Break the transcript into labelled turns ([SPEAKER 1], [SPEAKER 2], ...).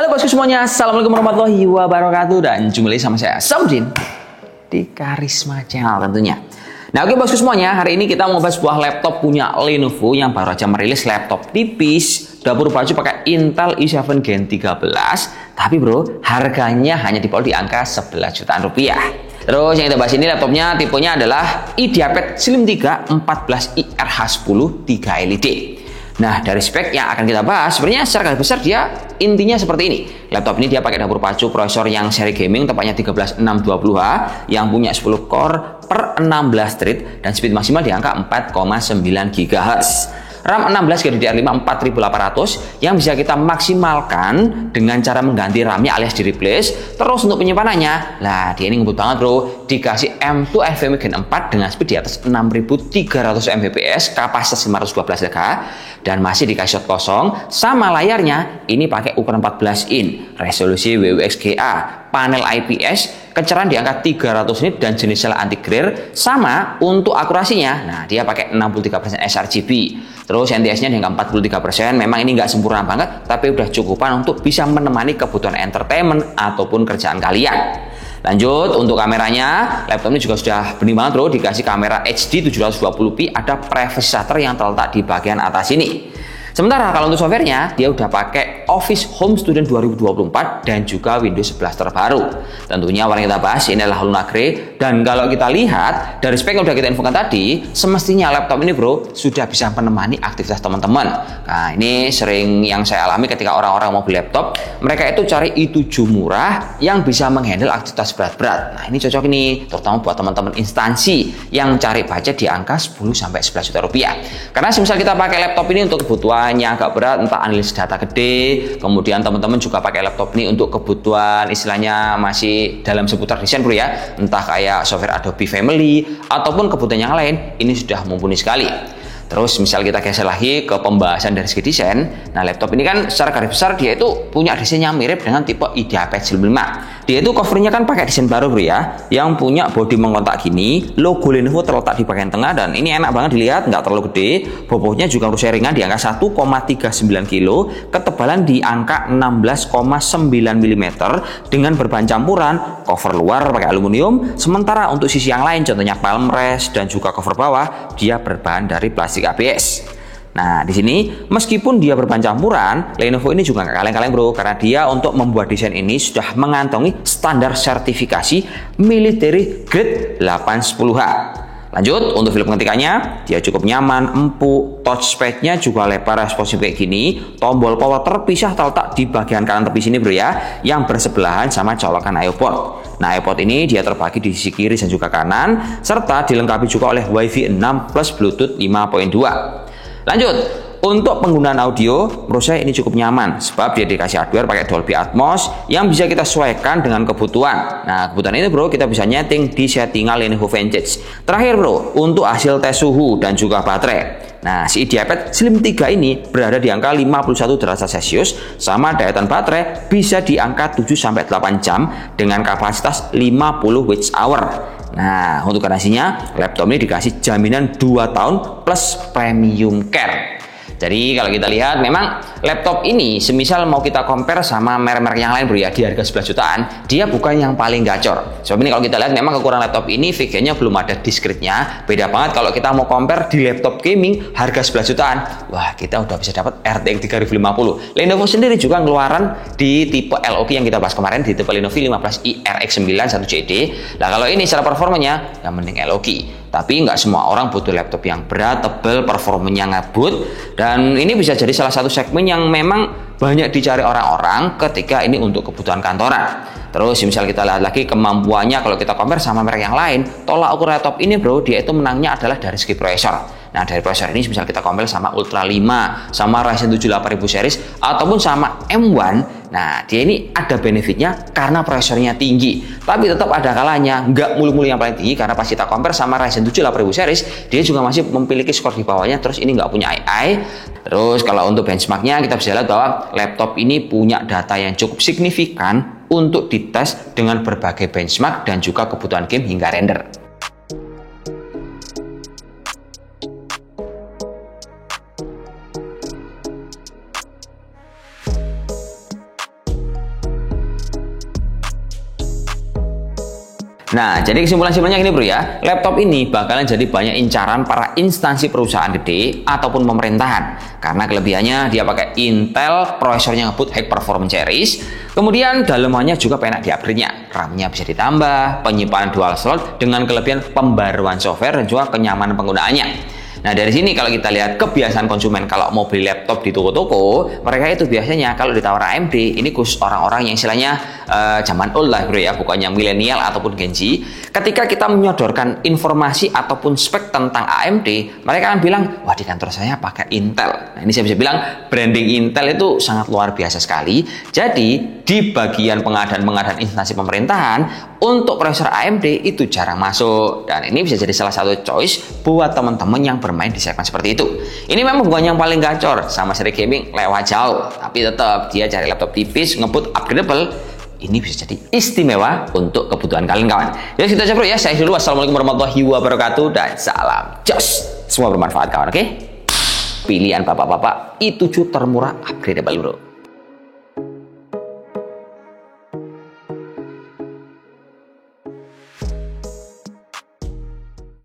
[SPEAKER 1] Halo bosku semuanya, assalamualaikum warahmatullahi wabarakatuh. Dan jumpa lagi sama saya Samudin di Karisma Channel tentunya. Nah oke bosku semuanya, hari ini kita mau bahas sebuah laptop punya Lenovo yang baru aja merilis laptop tipis dapur baju pakai Intel i7 Gen 13. Tapi bro, harganya hanya di angka 11 jutaan rupiah. Terus yang kita bahas ini laptopnya tipenya adalah IdeaPad Slim 3 14IRH10 3 LED. Nah, dari spek yang akan kita bahas, sebenarnya secara garis besar dia intinya seperti ini. Laptop ini dia pakai dapur pacu prosesor yang seri gaming, tepatnya 13620H, yang punya 10 core per 16 thread, dan speed maksimal di angka 4,9 GHz. RAM 16 GDDR5 4800 yang bisa kita maksimalkan dengan cara mengganti RAM-nya alias di replace. Terus untuk penyimpanannya, lah dia ini ngebut banget bro, dikasih M2 NVMe Gen 4 dengan speed di atas 6300 Mbps, kapasitas 512 GB, dan masih dikasih slot kosong. Sama layarnya ini pakai ukuran 14 in, resolusi WUXGA, panel IPS, kecerahan di angka 300 nit dan jenis sel anti glare. Sama untuk akurasinya, nah dia pakai 63% sRGB. Terus NTS-nya di angka 43%. Memang ini nggak sempurna banget, tapi udah cukupan untuk bisa menemani kebutuhan entertainment ataupun kerjaan kalian. Lanjut, untuk kameranya, laptop ini juga sudah bening banget bro, dikasih kamera HD 720p, ada privacy shutter yang terletak di bagian atas ini. Sementara kalau untuk softwarenya, dia udah pakai Office Home Student 2024 dan juga Windows 11 terbaru. Tentunya warna kita bahas ini adalah Luna Grey. Dan kalau kita lihat dari spek yang udah kita infokan tadi, semestinya laptop ini bro sudah bisa menemani aktivitas teman-teman. Nah ini sering yang saya alami ketika orang-orang mau beli laptop, mereka itu cari i7 murah yang bisa menghandle aktivitas berat-berat. Nah ini cocok nih, terutama buat teman-teman instansi yang cari budget di angka 10-11 juta rupiah. Karena semisal kita pakai laptop ini untuk kebutuhan yang agak berat, entah analisis data gede, kemudian teman-teman juga pakai laptop ini untuk kebutuhan istilahnya masih dalam seputar desain bro ya, entah kayak software Adobe Family ataupun kebutuhan yang lain, ini sudah mumpuni sekali. Terus misal kita geser lagi ke pembahasan dari segi desain. Nah laptop ini kan secara garis besar dia itu punya desain yang mirip dengan tipe IdeaPad Slim 5. Dia itu covernya kan pakai desain baru bro ya, yang punya bodi mengkotak gini, logo Lenovo terletak di bagian tengah, dan ini enak banget dilihat, nggak terlalu gede. Bobotnya juga harus ringan di angka 1,39 kg, ketebalan di angka 16,9 mm dengan berbahan campuran cover luar pakai aluminium, sementara untuk sisi yang lain contohnya palm rest dan juga cover bawah dia berbahan dari plastik ABS. Nah, di sini meskipun dia berbahan campuran, Lenovo ini juga nggak kaleng-kaleng bro, karena dia untuk membuat desain ini sudah mengantongi standar sertifikasi military grade 810H. Lanjut, untuk feel pengetikannya, dia cukup nyaman, empuk, touchpadnya juga lebar responsif kayak gini, tombol power terpisah terletak di bagian kanan tepi sini bro ya, yang bersebelahan sama colokan iPod. Nah, iPod ini dia terbagi di sisi kiri dan juga kanan, serta dilengkapi juga oleh Wi-Fi 6 plus Bluetooth 5.2. Lanjut, untuk penggunaan audio, menurut saya ini cukup nyaman sebab dia dikasih hardware pakai Dolby Atmos yang bisa kita sesuaikan dengan kebutuhan. Nah, kebutuhan ini bro kita bisa nyeting di settingan Lenovo Vantage. Terakhir bro, untuk hasil tes suhu dan juga baterai. Nah, si IdeaPad Slim 3 ini berada di angka 51 derajat Celcius, sama daya tahan baterai bisa di angka 7-8 jam dengan kapasitas 50 Wh. Nah, untuk garansinya, laptop ini dikasih jaminan 2 tahun plus premium care. Jadi kalau kita lihat memang laptop ini semisal mau kita compare sama merek-merek yang lain bro ya, di harga 11 jutaan, dia bukan yang paling gacor. Sebab ini kalau kita lihat memang kekurangan laptop ini VGA-nya belum ada discrete-nya. Beda banget kalau kita mau compare di laptop gaming harga 11 jutaan. Wah, kita udah bisa dapat RTX 3050. Lenovo sendiri juga ngeluaran di tipe LOG yang kita bahas kemarin, di tipe Lenovo 15i RX9 1CD. Nah, kalau ini secara performanya yang mending LOG. Tapi nggak semua orang butuh laptop yang berat, tebal, performanya ngebut. Dan ini bisa jadi salah satu segmen yang memang banyak dicari orang-orang ketika ini untuk kebutuhan kantoran. Terus misal kita lihat lagi kemampuannya, kalau kita compare sama merek yang lain, tolak ukur laptop ini bro, dia itu menangnya adalah dari segi prosesor. Nah dari prosesor ini misal kita compare sama Ultra 5, sama Ryzen 7 8000 series, ataupun sama M1, nah dia ini ada benefitnya karena prosesornya tinggi. Tapi tetap ada kalanya, nggak mulu-mulu yang paling tinggi, karena pas kita compare sama Ryzen 7 8000 series, dia juga masih memiliki skor di bawahnya, terus ini nggak punya AI. Terus kalau untuk benchmarknya kita bisa lihat bahwa laptop ini punya data yang cukup signifikan untuk dites dengan berbagai benchmark dan juga kebutuhan game hingga render. Nah, jadi kesimpulan-kesimpulannya ini bro ya, laptop ini bakalan jadi banyak incaran para instansi perusahaan gede ataupun pemerintahan. Karena kelebihannya dia pakai Intel, prosesornya ngebut high performance series, kemudian dalemannya juga enak di-upgrade-nya. RAM-nya bisa ditambah, penyimpanan dual slot dengan kelebihan pembaruan software dan juga kenyamanan penggunaannya. Nah dari sini kalau kita lihat kebiasaan konsumen kalau mau beli laptop di toko-toko, mereka itu biasanya kalau ditawar AMD, ini khusus orang-orang yang istilahnya zaman old lah bro ya, bukannya milenial ataupun Gen Z. Ketika kita menyodorkan informasi ataupun spek tentang AMD, mereka akan bilang, wah di kantor saya pakai Intel. Nah ini saya bisa bilang branding Intel itu sangat luar biasa sekali. Jadi di bagian pengadaan instansi pemerintahan, untuk prosesor AMD itu jarang masuk. Dan ini bisa jadi salah satu choice buat teman-teman yang bermain di segmen seperti itu. Ini memang bukan yang paling gacor, sama seri gaming lewat jauh, tapi tetap dia cari laptop tipis, ngebut upgradable, ini bisa jadi istimewa untuk kebutuhan kalian kawan. Jadi gitu aja bro ya, saya dulu. Wassalamualaikum warahmatullahi wabarakatuh dan salam jos. Semua bermanfaat kawan, oke? Pilihan bapak-bapak itu termurah upgradable bro.